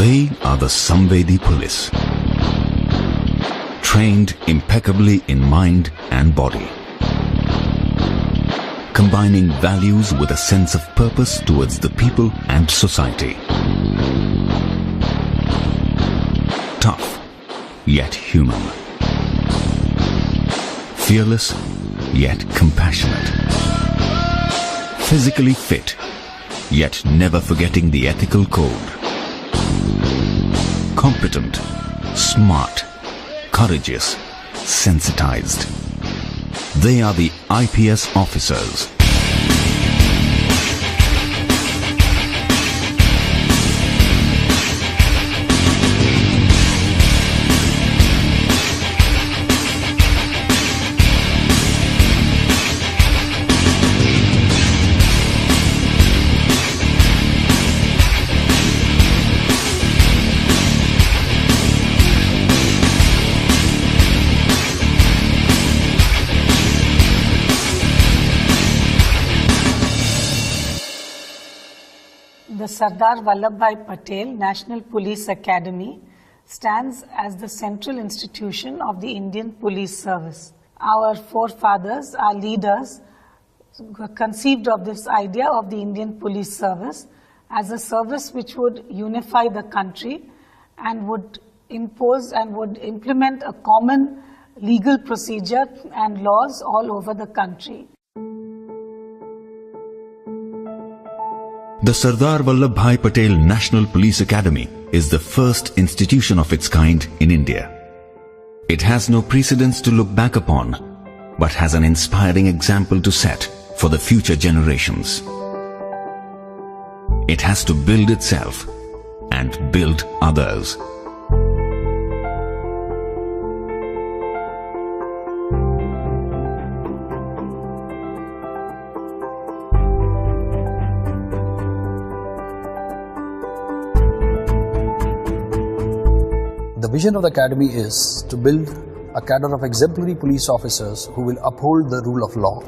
They are the Samvedi police, trained impeccably in mind and body, combining values with a sense of purpose towards the people and society. Tough, yet human. Fearless, yet compassionate. Physically fit, yet never forgetting the ethical code. Competent, smart, courageous, sensitized. They are the IPS officers. The Sardarvalbhai Patel National Police Academy stands as the central institution of the Indian Police Service. Our forefathers, our leaders, conceived of this idea of the Indian Police Service as a service which would unify the country and would impose and would implement a common legal procedure and laws all over the country. The Sardarvalbhai Patel National Police Academy is the first institution of its kind in India. It has no precedents to look back upon, but has an inspiring example to set for the future generations. It has to build itself and build others. The vision of the Academy is to build a cadre of exemplary police officers who will uphold the rule of law,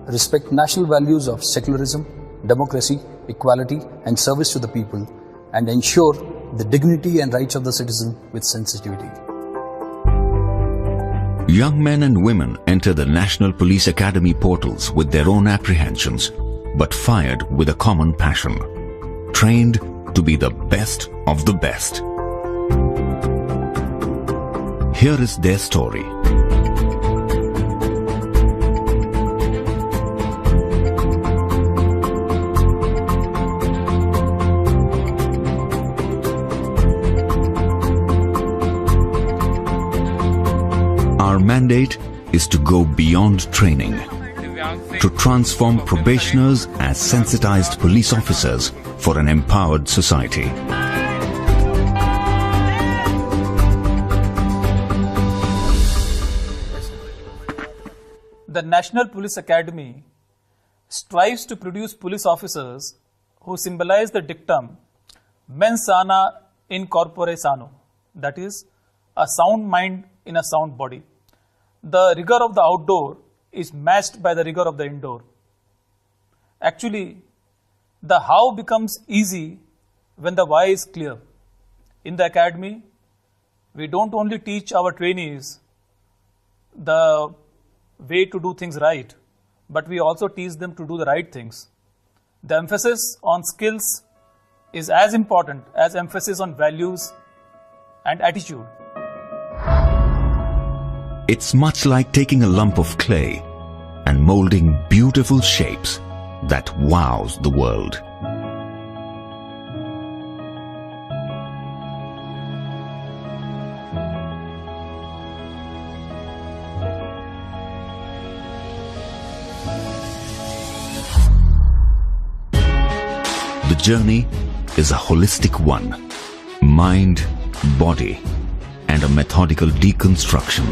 respect national values of secularism, democracy, equality and service to the people, and ensure the dignity and rights of the citizen with sensitivity. Young men and women enter the National Police Academy portals with their own apprehensions, but fired with a common passion, trained to be the best of the best. Here is their story. Our mandate is to go beyond training, to transform probationers as sensitized police officers for an empowered society. The National Police Academy strives to produce police officers who symbolize the dictum mens sana in corpore sano, that is, a sound mind in a sound body. The rigor of the outdoor is matched by the rigor of the indoor. Actually, the how becomes easy when the why is clear. In the academy, we don't only teach our trainees the way to do things right, but we also teach them to do the right things. The emphasis on skills is as important as emphasis on values and attitude. It's much like taking a lump of clay and molding beautiful shapes that wows the world. The journey is a holistic one, mind, body, and a methodical deconstruction.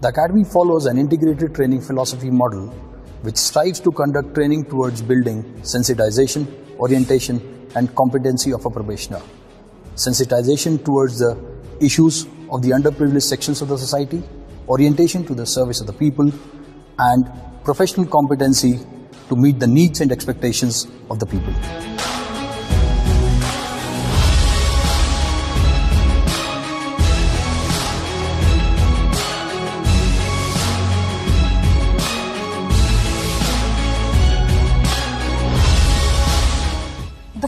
The Academy follows an integrated training philosophy model which strives to conduct training towards building sensitization, orientation, and competency of a probationer. Sensitization towards the issues of the underprivileged sections of the society, orientation to the service of the people, and professional competency to meet the needs and expectations of the people.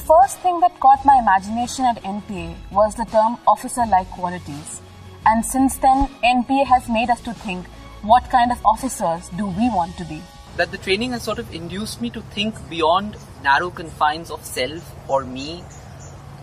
first thing that caught my imagination at NPA was the term officer-like qualities. And since then, NPA has made us to think, what kind of officers do we want to be? That the training has sort of induced me to think beyond narrow confines of self or me,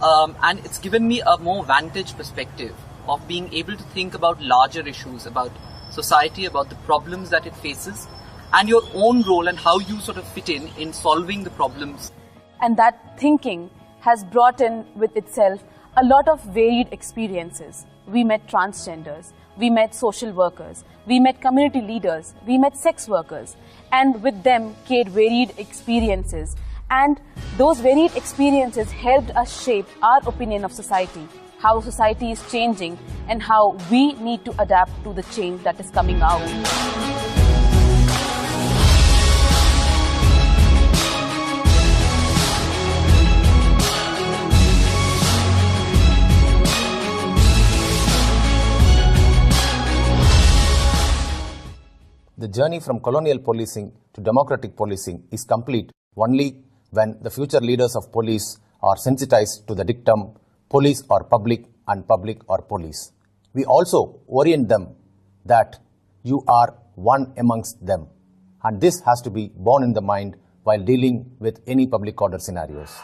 and it's given me a more vantage perspective of being able to think about larger issues, about society, about the problems that it faces, and your own role and how you sort of fit in solving the problems. And that thinking has brought in with itself a lot of varied experiences. We met transgenders, we met social workers, we met community leaders, we met sex workers, and with them came varied experiences. And those varied experiences helped us shape our opinion of society, how society is changing, and how we need to adapt to the change that is coming out. The journey from colonial policing to democratic policing is complete only when the future leaders of police are sensitized to the dictum, police are public and public are police. We also orient them that you are one amongst them, and this has to be borne in the mind while dealing with any public order scenarios.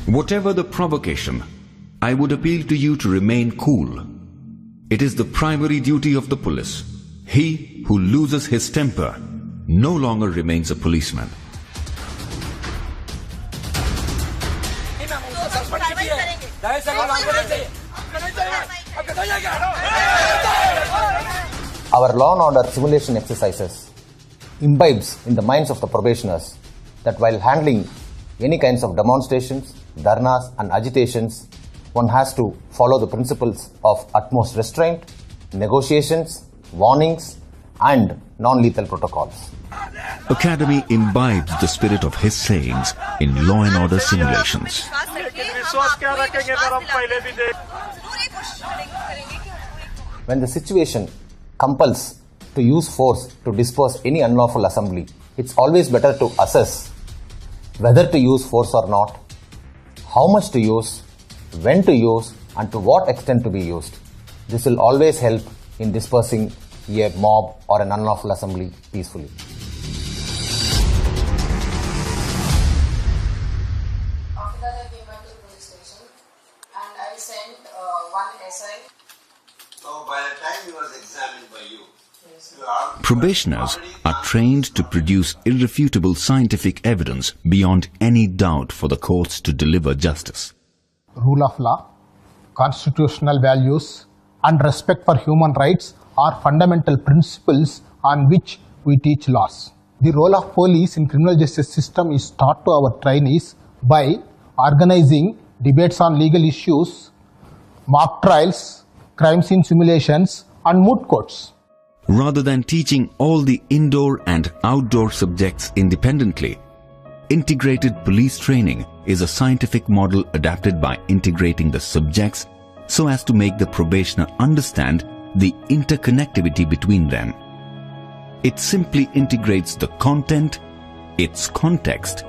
Whatever the provocation, I would appeal to you to remain cool. It is the primary duty of the police. He who loses his temper no longer remains a policeman. Our law and order simulation exercises imbibes in the minds of the probationers that while handling any kinds of demonstrations, dharnas and agitations, one has to follow the principles of utmost restraint, negotiations, warnings and non-lethal protocols. Academy imbibes the spirit of his sayings in law and order simulations. When the situation compels to use force to disperse any unlawful assembly, it's always better to assess whether to use force or not, how much to use, when to use, and to what extent to be used. This will always help in dispersing a mob or an unlawful assembly peacefully. After that, I came back to the police station and I sent one essay. So by the time he was examined by you, Probationers are trained to produce irrefutable scientific evidence beyond any doubt for the courts to deliver justice. Rule of law, constitutional values, and respect for human rights are fundamental principles on which we teach laws. The role of police in criminal justice system is taught to our trainees by organizing debates on legal issues, mock trials, crime scene simulations, and moot courts. Rather than teaching all the indoor and outdoor subjects independently, integrated police training is a scientific model adapted by integrating the subjects so as to make the probationer understand the interconnectivity between them. It simply integrates the content, its context,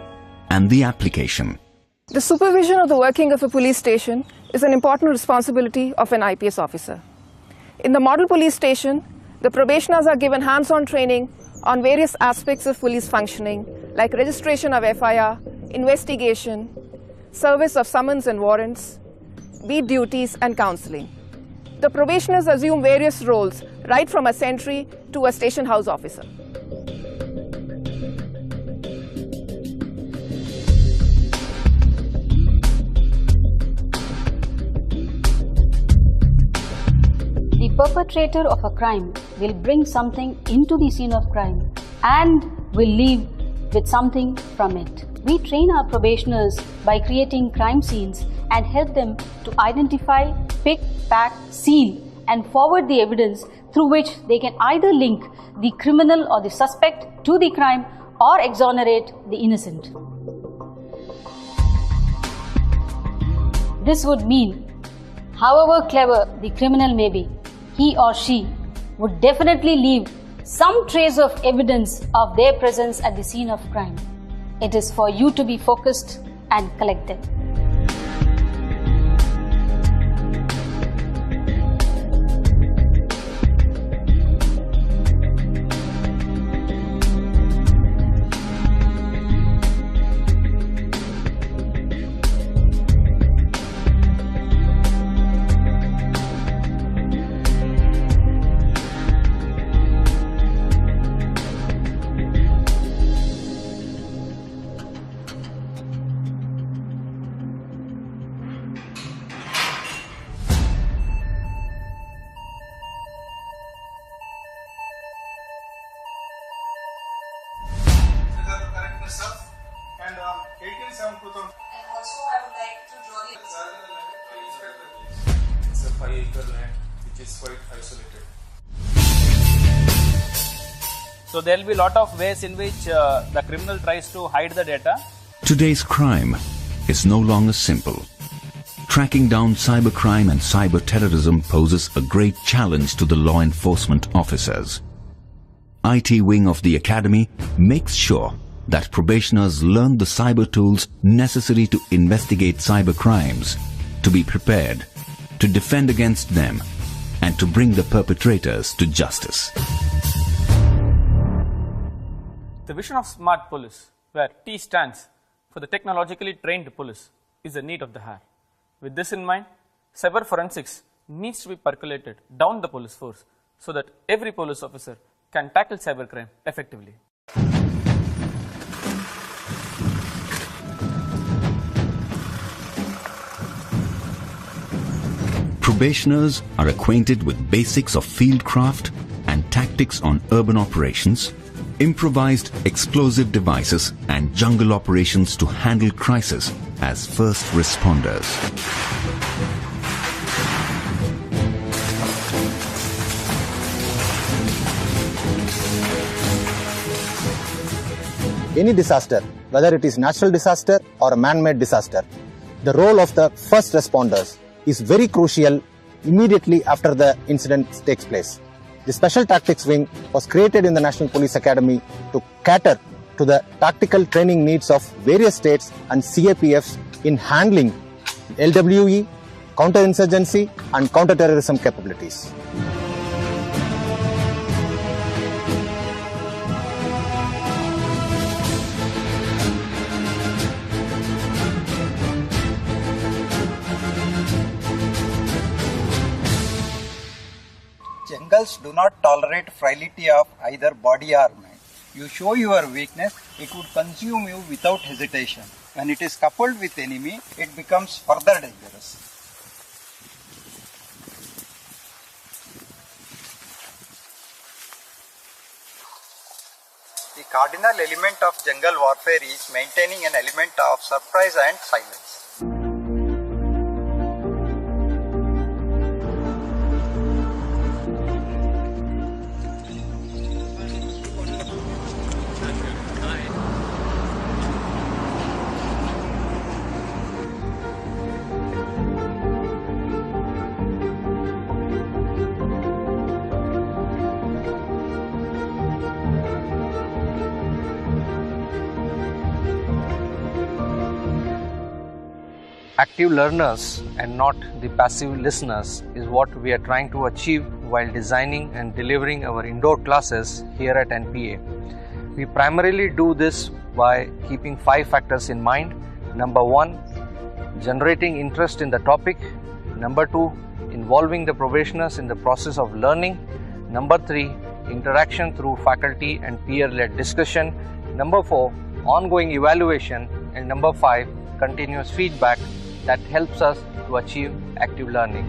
and the application. The supervision of the working of a police station is an important responsibility of an IPS officer. In the model police station, the probationers are given hands-on training on various aspects of police functioning, like registration of FIR, investigation, service of summons and warrants, beat duties, and counseling. The probationers assume various roles, right from a sentry to a station house officer. The perpetrator of a crime will bring something into the scene of crime and will leave with something from it. We train our probationers by creating crime scenes and help them to identify, pick, pack, seal and forward the evidence through which they can either link the criminal or the suspect to the crime or exonerate the innocent. This would mean, however clever the criminal may be, he or she would definitely leave some trace of evidence of their presence at the scene of crime. It is for you to be focused and collected. And 18/7/2000. And also I would like to draw the It's a 5-acre land which is quite isolated. So there will be a lot of ways in which the criminal tries to hide the data. Today's crime is no longer simple. Tracking down cybercrime and cyber terrorism poses a great challenge to the law enforcement officers. IT wing of the academy makes sure that probationers learn the cyber tools necessary to investigate cyber crimes, to be prepared, to defend against them, and to bring the perpetrators to justice. The vision of smart police, where T stands for the technologically trained police, is the need of the hour. With this in mind, cyber forensics needs to be percolated down the police force so that every police officer can tackle cybercrime effectively. Probationers are acquainted with basics of fieldcraft and tactics on urban operations, improvised explosive devices and jungle operations to handle crisis as first responders. Any disaster, whether it is natural disaster or a man-made disaster, the role of the first responders is very crucial immediately after the incident takes place. The Special Tactics Wing was created in the National Police Academy to cater to the tactical training needs of various states and CAPFs in handling LWE, counterinsurgency and counterterrorism capabilities. Jungles do not tolerate frailty of either body or mind. You show your weakness, it would consume you without hesitation. When it is coupled with enemy, it becomes further dangerous. The cardinal element of jungle warfare is maintaining an element of surprise and silence. Active learners and not the passive listeners is what we are trying to achieve while designing and delivering our indoor classes here at NPA. We primarily do this by keeping 5 factors in mind. Number 1, generating interest in the topic. Number 2, involving the probationers in the process of learning. Number 3, interaction through faculty and peer-led discussion. Number 4, ongoing evaluation. And number 5, continuous feedback that helps us to achieve active learning.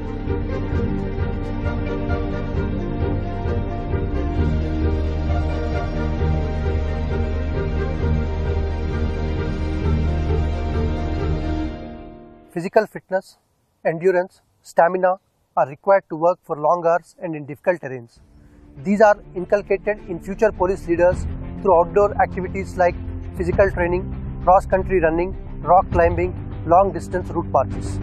Physical fitness, endurance, stamina are required to work for long hours and in difficult terrains. These are inculcated in future police leaders through outdoor activities like physical training, cross-country running, rock climbing, long-distance route marches.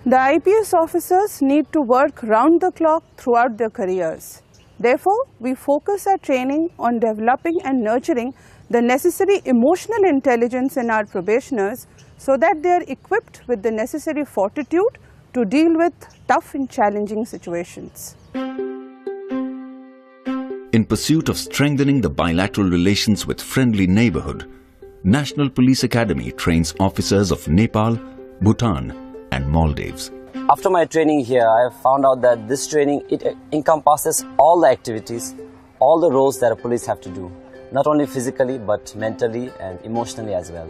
The IPS officers need to work round the clock throughout their careers. Therefore, we focus our training on developing and nurturing the necessary emotional intelligence in our probationers so that they are equipped with the necessary fortitude to deal with tough and challenging situations. In pursuit of strengthening the bilateral relations with friendly neighborhood, National Police Academy trains officers of Nepal, Bhutan, and Maldives. After my training here, I have found out that this training, it encompasses all the activities, all the roles that a police have to do, not only physically but mentally and emotionally as well.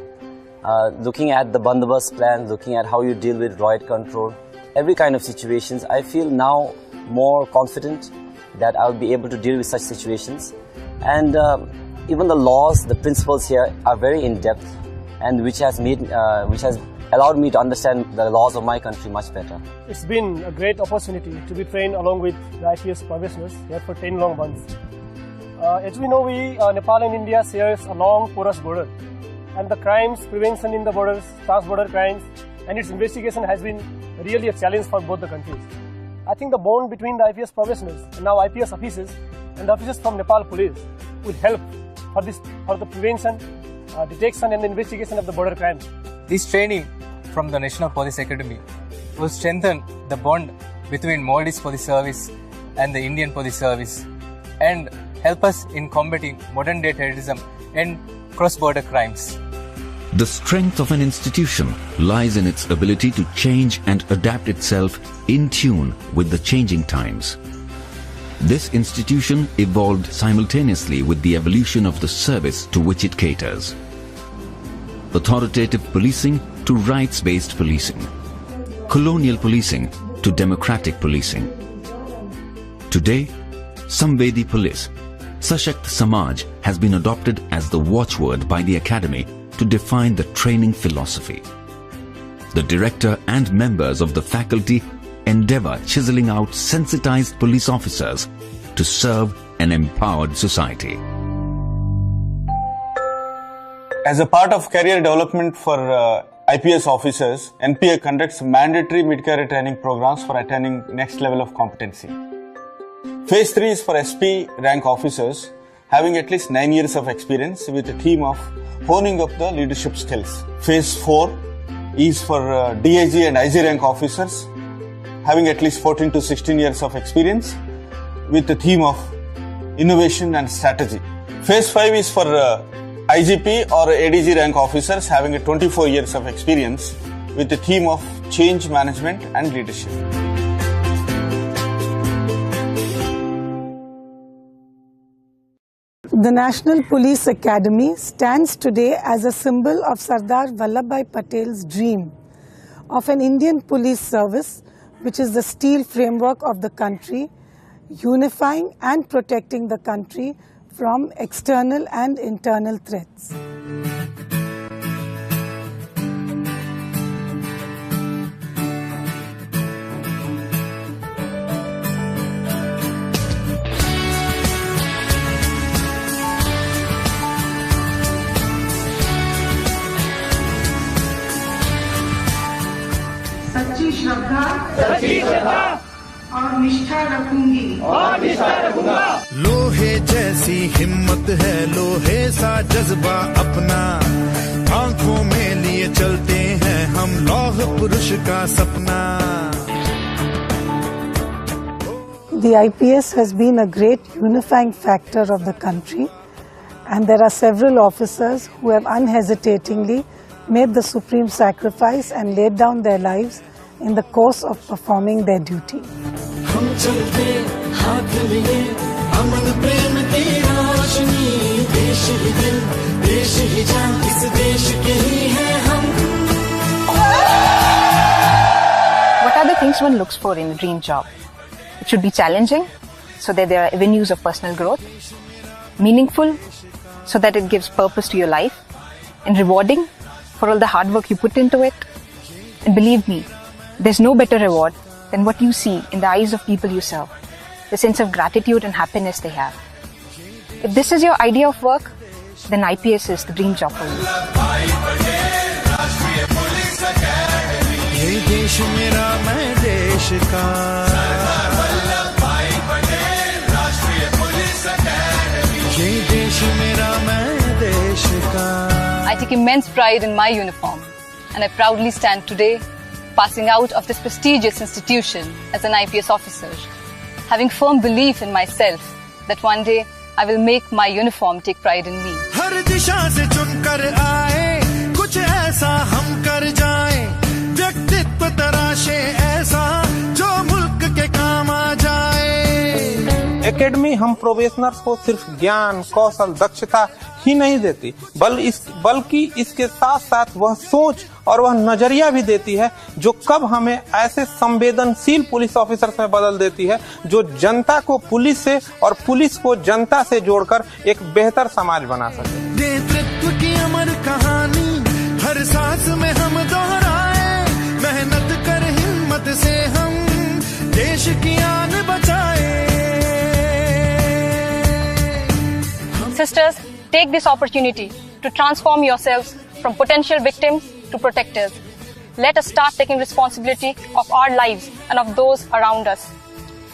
Looking at the bandobast plan, looking at how you deal with riot control, every kind of situations, I feel now more confident that I'll be able to deal with such situations. And even the laws, the principles here are very in-depth, and which has allowed me to understand the laws of my country much better. It's been a great opportunity to be trained along with the IPS probationers here for 10 long months. As we know, Nepal and India shares a long porous border, and the crimes prevention in the borders, trans-border crimes, and its investigation has been really a challenge for both the countries. I think the bond between the IPS probationers and now IPS officers and the officers from Nepal Police will help for the prevention, detection and investigation of the border crimes. This training from the National Police Academy will strengthen the bond between Maldives Police Service and the Indian Police Service and help us in combating modern-day terrorism and cross-border crimes. The strength of an institution lies in its ability to change and adapt itself in tune with the changing times. This institution evolved simultaneously with the evolution of the service to which it caters. Authoritative policing to rights-based policing, colonial policing to democratic policing. Today, Samvedi Police, Sashakt Samaj has been adopted as the watchword by the Academy to define the training philosophy. The director and members of the faculty endeavor chiseling out sensitized police officers to serve an empowered society. As a part of career development for IPS officers, NPA conducts mandatory mid-career training programs for attaining next level of competency. Phase 3 is for SP rank officers having at least 9 years of experience with a theme of honing up the leadership skills. Phase 4 is for DIG and IG rank officers having at least 14 to 16 years of experience with the theme of innovation and strategy. Phase 5 is for IGP or ADG rank officers having a 24 years of experience with the theme of change management and leadership. The National Police Academy stands today as a symbol of Sardarvalbhai Patel's dream of an Indian police service which is the steel framework of the country, unifying and protecting the country from external and internal threats. सच्ची और निष्ठा रखूंगा। लोहे जैसी हिम्मत है, लोहे सा जज्बा अपना, आंखों में लिए चलते हैं हम लौह पुरुष का सपना। The IPS has been a great unifying factor of the country, and there are several officers who have unhesitatingly made the supreme sacrifice and laid down their lives in the course of performing their duty. हम चलते हाथ लिए अमन प्रेम की रोशनी, देश ही दिल देश ही जान, इस देश के ही हैं हम। What are the things one looks for in a dream job? It should be challenging, so that there are avenues of personal growth, meaningful, so that it gives purpose to your life, and rewarding for all the hard work you put into it. And believe me, there's no better reward than what you see in the eyes of people you serve, the sense of gratitude and happiness they have. If this is your idea of work, then IPS is the dream job for you. ये देश मेरा मैं देश का, ये देश मेरा मैं देश का। I take immense pride in my uniform, and I proudly stand today passing out of this prestigious institution as an IPS officer, having firm belief in myself that one day I will make my uniform take pride in me. हर दिशा से चुनकर आए, कुछ ऐसा हम कर जाएं, व्यक्तित्व तराशे ऐसा जो मुल्क के काम आ जाए। एकेडमी हम प्रोबेशनर्स को सिर्फ ज्ञान, कौशल, दक्षता ही नहीं देती, बल्कि इसके साथ साथ वह सोच और वह नजरिया भी देती है जो कब हमें ऐसे संवेदनशील पुलिस ऑफिसर्स में बदल देती है जो जनता को पुलिस से और पुलिस को जनता से जोड़कर एक बेहतर समाज बना सके। नेतृत्व की अमर कहानी हर सांस में हम दोहराए, मेहनत कर हिम्मत से हम देश की आन बचाए। Sisters, take this opportunity to transform yourselves from potential victims to protectors. Let us start taking responsibility of our lives and of those around us.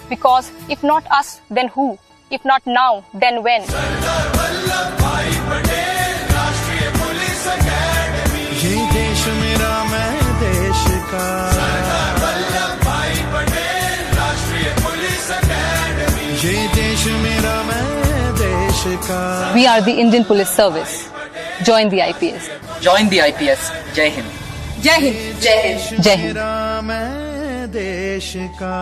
Because if not us, then who? If not now, then when? Sardar Vallabhbhai Patel राष्ट्रीय police academy, ये देश मेरा मैं देश का। सरदारवल्लभभाई पटेल राष्ट्रीय police academy, ये देश मेरा मैं देश का। We are the Indian Police Service. Join the IPS. Join the IPS. Jai Hind. Jai Hind. Jai Hind. Jai Hind. मेरा मैं देश का।